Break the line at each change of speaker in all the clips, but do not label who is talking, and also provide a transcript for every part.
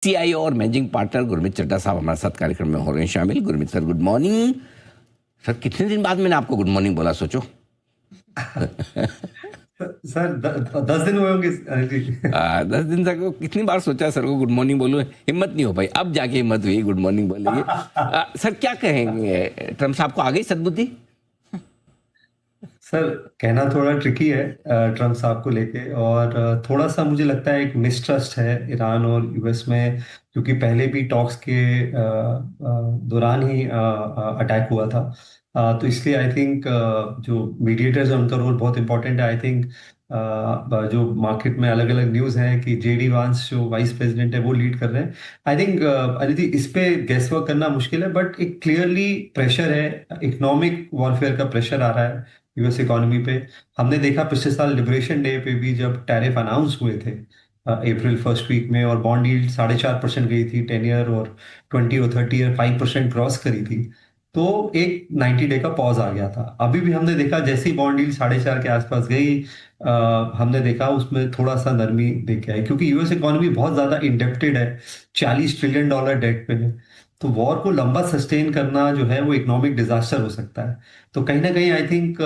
CIO और managing partner Gurmeet Chadha साहब हमारे साथ कार्यक्रम में हो रहे हैं शामिल। Gurmeet sir, good morning. Sir, कितने दिन बाद मैंने आपको गुड मॉर्निंग बोला, सोचो।
सर 10 दिन हुए होंगे अनिल जी।
10 दिन तक कितनी बार सोचा सर को गुड मॉर्निंग बोलूं, हिम्मत नहीं हो पाई, अब जाके हिम्मत हुई गुड मॉर्निंग बोलने की। सर क्या कहेंगे, ट्रम्प साहब को आ गई सद्बुद्धि?
सर कहना थोड़ा ट्रिकी है ट्रम्प साहब को लेके, और थोड़ा सा मुझे लगता है एक मिसट्रस्ट है ईरान और यूएस में, क्योंकि पहले भी टॉक्स के दौरान ही अटैक हुआ था। तो इसलिए आई थिंक जो मीडिएटर्स हैं उनका रोल बहुत इंपॉर्टेंट है। आई थिंक जो मार्केट में अलग अलग न्यूज़ है कि जेडी वांस जो वाइस प्रेसिडेंट है वो लीड कर रहे हैं। आई थिंक अनिल जी, इस पे गेस वर्क करना मुश्किल है, बट एक क्लियरली प्रेशर है, इकोनॉमिक वॉरफेयर का प्रेशर आ रहा है यूएस इकोनॉमी पे। हमने देखा पिछले साल लिबरेशन डे पे भी जब टैरिफ अनाउंस हुए थे अप्रैल फर्स्ट वीक में, और बॉन्ड यील्ड 4.5% गई थी 10 ईयर, और 20 और 30 ईयर 5% क्रॉस करी थी। तो एक 90 डे का पॉज आ गया था। अभी भी हमने देखा जैसे ही बॉन्ड यील्ड 4.5 के आसपास गई, हमने देखा उसमें थोड़ा सा नरमी देख के आई, क्योंकि यूएस इकोनॉमी बहुत ज्यादा इंडेप्टेड है, $40 ट्रिलियन डेट पे है। तो वॉर को लंबा सस्टेन करना जो है वो इकोनॉमिक डिजास्टर हो सकता है। तो कहीं ना कहीं आई थिंक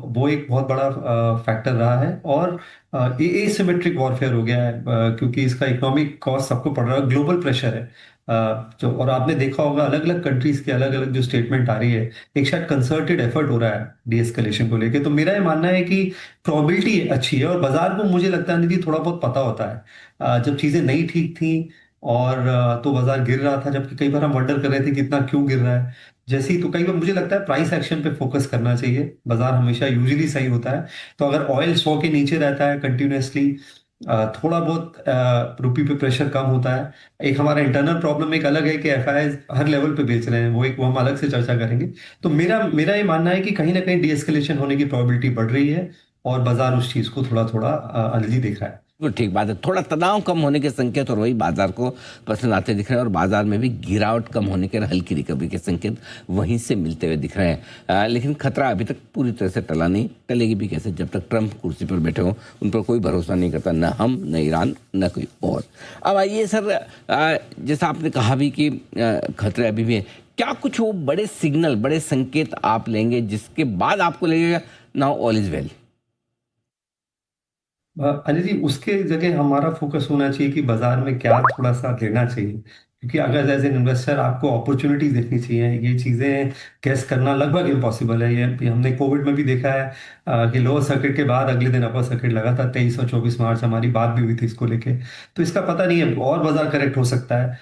वो एक बहुत बड़ा फैक्टर रहा है, और एसिमेट्रिक वॉरफेयर हो गया है, क्योंकि इसका इकोनॉमिक कॉस्ट सबको पड़ रहा है, ग्लोबल प्रेशर है। जो और आपने देखा होगा अलग अलग कंट्रीज के अलग अलग जो स्टेटमेंट आ रही है, एक शायद कंसर्टेड एफर्ट हो रहा है डीएस्केलेशन को लेके। तो मेरा ये मानना है कि प्रोबेबिलिटी अच्छी है, और बाजार को मुझे लगता है निधि थोड़ा बहुत पता होता है। जब चीजें नहीं ठीक थी और तो बाजार गिर रहा था, जबकि कई बार हम वंडर कर रहे थे कि इतना क्यों गिर रहा है। जैसे ही तो कई बार मुझे लगता है प्राइस एक्शन पे फोकस करना चाहिए, बाजार हमेशा यूजुअली सही होता है। तो अगर ऑयल 100 के नीचे रहता है कंटिन्यूसली, थोड़ा बहुत रुपी पे प्रेशर कम होता है। एक हमारा इंटरनल प्रॉब्लम एक अलग है कि एफआईआई हर लेवल पे बेच रहे हैं, वो हम अलग से चर्चा करेंगे। तो मेरा मेरा ये मानना है कि कहीं ना कहीं डीएस्केलेशन होने की प्रोबेबिलिटी बढ़ रही है, और बाजार उस चीज को थोड़ा थोड़ा अलजी देख रहा है।
तो ठीक बात है, थोड़ा तनाव कम होने के संकेत और वही बाजार को पसंद आते दिख रहे हैं, और बाजार में भी गिरावट कम होने के, हल्की रिकवरी के संकेत वहीं से मिलते हुए दिख रहे हैं। लेकिन खतरा अभी तक पूरी तरह से टला नहीं, टलेगी भी कैसे जब तक ट्रंप कुर्सी पर बैठे हो। उन पर कोई भरोसा नहीं करता, न हम, न ईरान, न कोई और। अब आइए सर, जैसा आपने कहा भी कि खतरे अभी भी है, क्या कुछ वो बड़े सिग्नल, बड़े संकेत आप लेंगे जिसके बाद आपको लगेगा now all is well?
Anil ji, उसके जगह हमारा फोकस होना चाहिए कि बाजार में क्या थोड़ा सा लेना चाहिए, क्योंकि अगर एज एन इन्वेस्टर आपको अपॉर्चुनिटीज देखनी चाहिए। ये चीजें कैस करना लगभग इम्पॉसिबल है। ये हमने कोविड में भी देखा है कि लोअर सर्किट के बाद अगले दिन अपर सर्किट लगा था। 23 और 24 मार्च हमारी बात भी हुई थी इसको लेके। तो इसका पता नहीं है, और बाजार करेक्ट हो सकता है,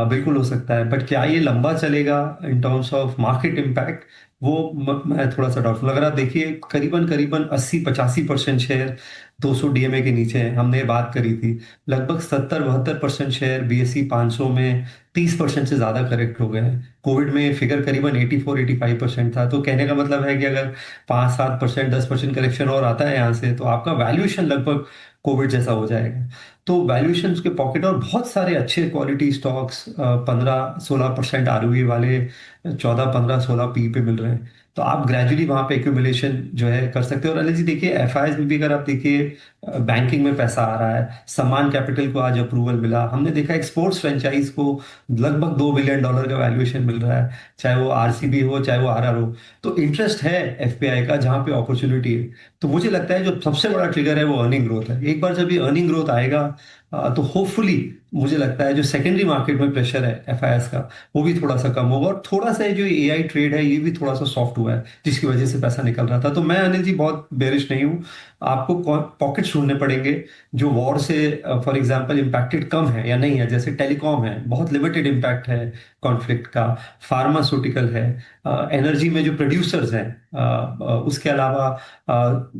बिल्कुल हो सकता है, बट क्या ये लंबा चलेगा in terms of market impact, वो मैं थोड़ा सा डाउटफुल। अगर आप देखिए करीबन करीबन 80-85% शेयर 200 डीएमए के नीचे है। हमने ये बात करी थी, लगभग 70-72% शेयर बीएसई 500 में 30% से ज्यादा करेक्ट हो गए हैं। कोविड में फिगर करीबन 84-85% था। तो कहने का मतलब है कि अगर 5-7%, 10% करेक्शन और आता है यहाँ से, तो आपका वैल्यूएशन लगभग कोविड जैसा हो जाएगा। तो वैल्यूएशन के पॉकेट, और बहुत सारे अच्छे क्वालिटी स्टॉक्स 15-16% आरओई वाले 14-15-16 पी पे मिल रहे हैं। तो आप ग्रेजुअली वहां पे एक्यूमुलेशन जो है कर सकते हो। और अली जी देखिए, एफआईआई में भी अगर आप देखिए, बैंकिंग में पैसा आ रहा है। सम्मान कैपिटल को आज अप्रूवल मिला। हमने देखा एक स्पोर्ट्स फ्रेंचाइज को लगभग $2 बिलियन का वैल्यूएशन मिल रहा है, चाहे वो आरसीबी हो चाहे वो आरआर हो। तो इंटरेस्ट है एफपीआई का, जहां पे अपॉर्चुनिटी है। तो मुझे लगता है जो सबसे बड़ा ट्रिगर है वो अर्निंग ग्रोथ है। एक बार जब ये अर्निंग ग्रोथ आएगा, तो होपफुली मुझे लगता है जो सेकेंडरी मार्केट में प्रेशर है एफआईएस का, वो भी थोड़ा सा कम होगा। और थोड़ा सा जो एआई ट्रेड है ये भी थोड़ा सा सॉफ्ट हुआ है, जिसकी वजह से पैसा निकल रहा था। तो मैं अनिल जी बहुत बेरिश नहीं हूँ। आपको पॉकेट्स ढूंढने पड़ेंगे जो वॉर से फॉर एग्जांपल इम्पैक्टेड कम है या नहीं है। जैसे टेलीकॉम है, बहुत लिमिटेड इम्पैक्ट है कॉन्फ्लिक्ट का। फार्मास्यूटिकल है, एनर्जी में जो प्रोड्यूसर्स हैं, उसके अलावा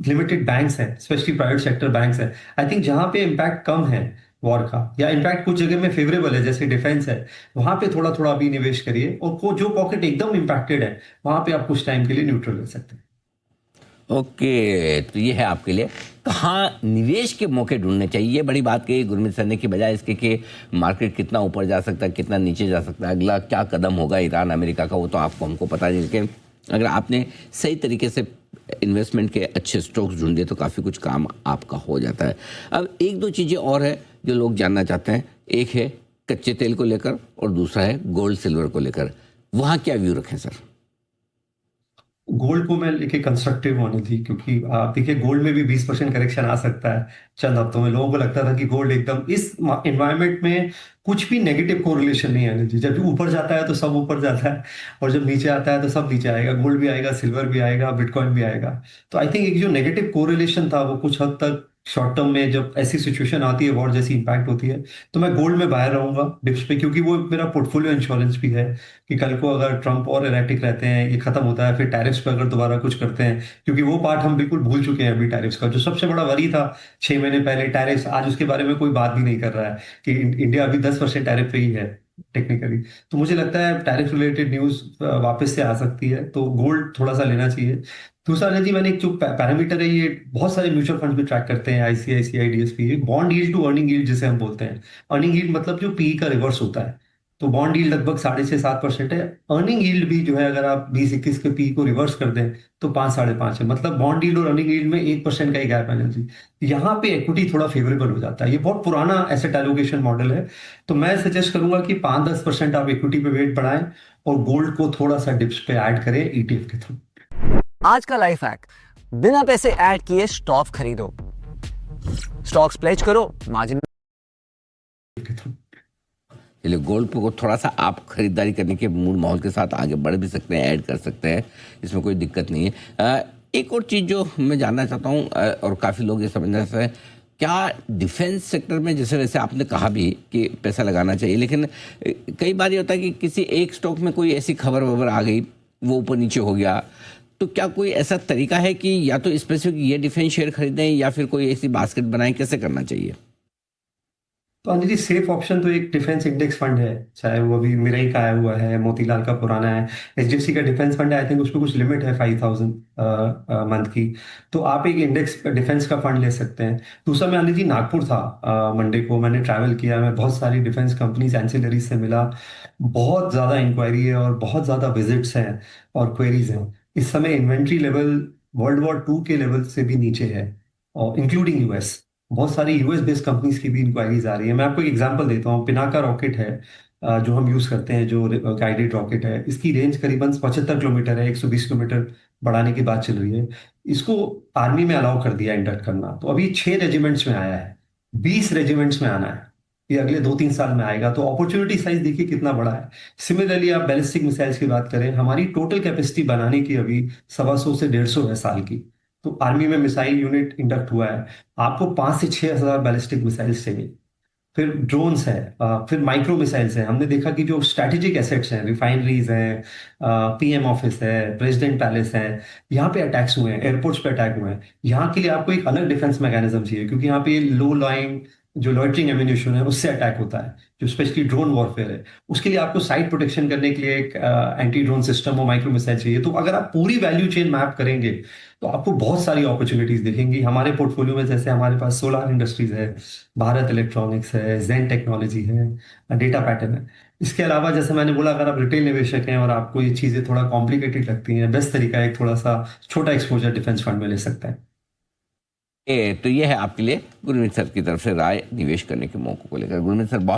लिमिटेड बैंक्स हैं, स्पेशली प्राइवेट सेक्टर बैंक्स हैं। आई थिंक जहां पे इम्पैक्ट कम है वॉर का, या इनफैक्ट कुछ जगह में फेवरेबल है जैसे डिफेंस है, वहां पे थोड़ा थोड़ा अभी निवेश करिए। और जो पॉकेट एकदम इम्पैक्टेड है, वहां पे आप कुछ टाइम के लिए न्यूट्रल ले सकते हैं।
ओके, तो ये है आपके लिए कहाँ निवेश के मौके ढूंढने चाहिए। ये बड़ी बात कही गुरमीत सर ने, की बजाय इसके कि मार्केट कितना ऊपर जा सकता है, कितना नीचे जा सकता है, अगला क्या कदम होगा ईरान अमेरिका का, वो तो आपको हमको पता नहीं। लेकिन अगर आपने सही तरीके से इन्वेस्टमेंट के अच्छे स्टॉक्स ढूंढे तो काफ़ी कुछ काम आपका हो जाता है। अब एक दो चीज़ें और है जो लोग जानना चाहते हैं। एक है कच्चे तेल को लेकर और दूसरा है गोल्ड सिल्वर को लेकर, वहां क्या व्यू रखें सर?
गोल्ड को मैं लेके कंस्ट्रक्टिव होनी थी, क्योंकि आप देखिए गोल्ड में भी 20% करेक्शन आ सकता है चंद हफ्तों में। लोगों को लगता था कि गोल्ड एकदम इस एनवायरनमेंट में कुछ भी नेगेटिव कोरिलेशन नहीं आनी चाहिए। जब ऊपर जाता है तो सब ऊपर जाता है, और जब नीचे आता है तो सब नीचे आएगा। गोल्ड भी आएगा, सिल्वर भी आएगा, बिटकॉइन भी आएगा। तो आई थिंक एक जो नेगेटिव कोरिलेशन था वो कुछ हद तक शॉर्ट टर्म में, जब ऐसी सिचुएशन आती है, वॉर जैसी इंपैक्ट होती है, तो मैं गोल्ड में बाहर रहूंगा डिप्स पे, क्योंकि वो मेरा पोर्टफोलियो इंश्योरेंस भी है कि कल को अगर ट्रम्प और एरेटिक रहते हैं, ये खत्म होता है, फिर टैरिफ्स पे अगर दोबारा कुछ करते हैं, क्योंकि वो पार्ट हम बिल्कुल भूल चुके हैं अभी टैरिफ्स का। जो सबसे बड़ा वरी था 6 महीने पहले टैरिफ्स, आज उसके बारे में कोई बात भी नहीं कर रहा है कि इंडिया अभी 10% टैरिफ पे ही है टेक्निकली। तो मुझे लगता है टैरिफ रिलेटेड न्यूज वापस से आ सकती है, तो गोल्ड थोड़ा सा लेना चाहिए। दूसरा जी, मैंने एक जो पैरामीटर है, ये बहुत सारे म्यूचुअल फंड भी ट्रैक करते हैं, ICICI, DSP, bond yield to earning yield जिसे हम बोलते हैं। अर्निंग यील्ड मतलब जो पी का रिवर्स होता है। तो बॉन्ड यील्ड लगभग 6.5-7% है। अर्निंग यील्ड भी जो है, अगर आप 20-21 के पी को रिवर्स कर दें तो 5-5.5 है। मतलब बॉन्ड यील्ड और अर्निंग यील्ड में 1% का ही गैप है जी। यहाँ पे इक्विटी थोड़ा फेवरेबल हो जाता है। ये बहुत पुराना एसेट एलोकेशन मॉडल है। तो मैं सजेस्ट करूंगा कि 5-10% आप इक्विटी पे वेट बढ़ाएं और गोल्ड को थोड़ा सा डिप्स पे ऐड करें ईटीएफ के थ्रू।
आज का लाइफ हैक, बिना पैसे ऐड किए स्टॉक खरीदो, स्टॉक्स प्लेज करो, मार्जिन।
चलिए, गोल्ड को थोड़ा सा आप खरीदारी करने के मूड माहौल के साथ आगे बढ़ भी सकते हैं, ऐड कर सकते हैं, इसमें कोई दिक्कत नहीं है। एक और चीज़ जो मैं जानना चाहता हूँ, और काफ़ी लोग ये समझना चाहते हैं, क्या डिफेंस सेक्टर में, जैसे वैसे आपने कहा भी कि पैसा लगाना चाहिए, लेकिन कई बार ये होता है कि किसी एक स्टॉक में कोई ऐसी खबर वबर आ गई, वो ऊपर नीचे हो गया, तो क्या कोई ऐसा तरीका है कि या तो स्पेसिफिक ये डिफेंस शेयर खरीदें या फिर कोई ऐसी बास्केट बनाएं, कैसे करना चाहिए?
तो अनिल जी, सेफ ऑप्शन तो एक डिफेंस इंडेक्स फंड है, चाहे वो अभी मिराई का आया हुआ है, मोतीलाल का पुराना है, एचडीएफसी का डिफेंस फंड है। आई थिंक उसमें कुछ लिमिट है 5,000 मंथ की। तो आप एक इंडेक्स डिफेंस का फंड ले सकते हैं। दूसरा, मैं अनिल जी नागपुर था मंडे को, मैंने ट्रैवल किया, मैं बहुत सारी डिफेंस कंपनीज एंसिलरी से मिला। बहुत ज़्यादा इंक्वायरी है और बहुत ज़्यादा विजिट्स हैं और क्वेरीज हैं। इस समय इन्वेंट्री लेवल वर्ल्ड वॉर 2 के लेवल से भी नीचे है, और इंक्लूडिंग यूएस। बहुत सारी यूएस बेस्ड कंपनीज की भी इंक्वायरीज आ रही है। मैं आपको एक एग्जांपल देता हूँ। पिनाका रॉकेट है, जो हम यूज करते हैं, जो गाइडेड रॉकेट है, इसकी रेंज करीबन 75 किलोमीटर है। 120 किलोमीटर बढ़ाने की बात चल रही है। इसको आर्मी में अलाउ कर दिया इंडक्ट करना। तो अभी 6 रेजिमेंट्स में आया है, 20 रेजिमेंट्स में आना है। ये अगले 2-3 साल में आएगा। तो अपॉर्चुनिटी साइज देखिए कितना बड़ा है। सिमिलरली आप बैलिस्टिक मिसाइल्स की बात करें, हमारी टोटल कैपेसिटी बनाने की अभी 125 से 150 है साल की। तो आर्मी में मिसाइल यूनिट इंडक्ट हुआ है। आपको 5 से 6 हजार बैलिस्टिक मिसाइल्स चाहिए। फिर ड्रोन्स है, फिर माइक्रो मिसाइल्स हैं। हमने देखा कि जो स्ट्रैटेजिक एसेट्स हैं, रिफाइनरीज हैं, पीएम ऑफिस है, प्रेसिडेंट पैलेस है, यहाँ पे अटैक्स हुए हैं, एयरपोर्ट्स पे अटैक हुए हैं। यहाँ के लिए आपको एक अलग डिफेंस मैकेनिज्म चाहिए, क्योंकि यहाँ पे लो लाइन जो लॉइटरिंग एम्यूनिशन है उससे अटैक होता है, जो स्पेशली ड्रोन वॉरफेयर है। उसके लिए आपको साइट प्रोटेक्शन करने के लिए एक एंटी ड्रोन सिस्टम और माइक्रो मिसाइल चाहिए। तो अगर आप पूरी वैल्यू चेन मैप करेंगे तो आपको बहुत सारी अपॉर्चुनिटीज दिखेंगी। हमारे पोर्टफोलियो में जैसे हमारे पास सोलार इंडस्ट्रीज है, भारत इलेक्ट्रॉनिक्स है, जेन टेक्नोलॉजी है, डेटा पैटर्न है। इसके अलावा जैसे मैंने बोला, अगर आप रिटेल निवेशक हैं और आपको ये चीजें थोड़ा कॉम्प्लिकेटेड लगती हैं, बेस्ट तरीका है एक थोड़ा सा छोटा एक्सपोजर डिफेंस फंड में ले सकते हैं।
तो ये है आपके लिए गुरमीत सर की तरफ से राय निवेश करने के मौकों को लेकर। गुरमीत सर, बहुत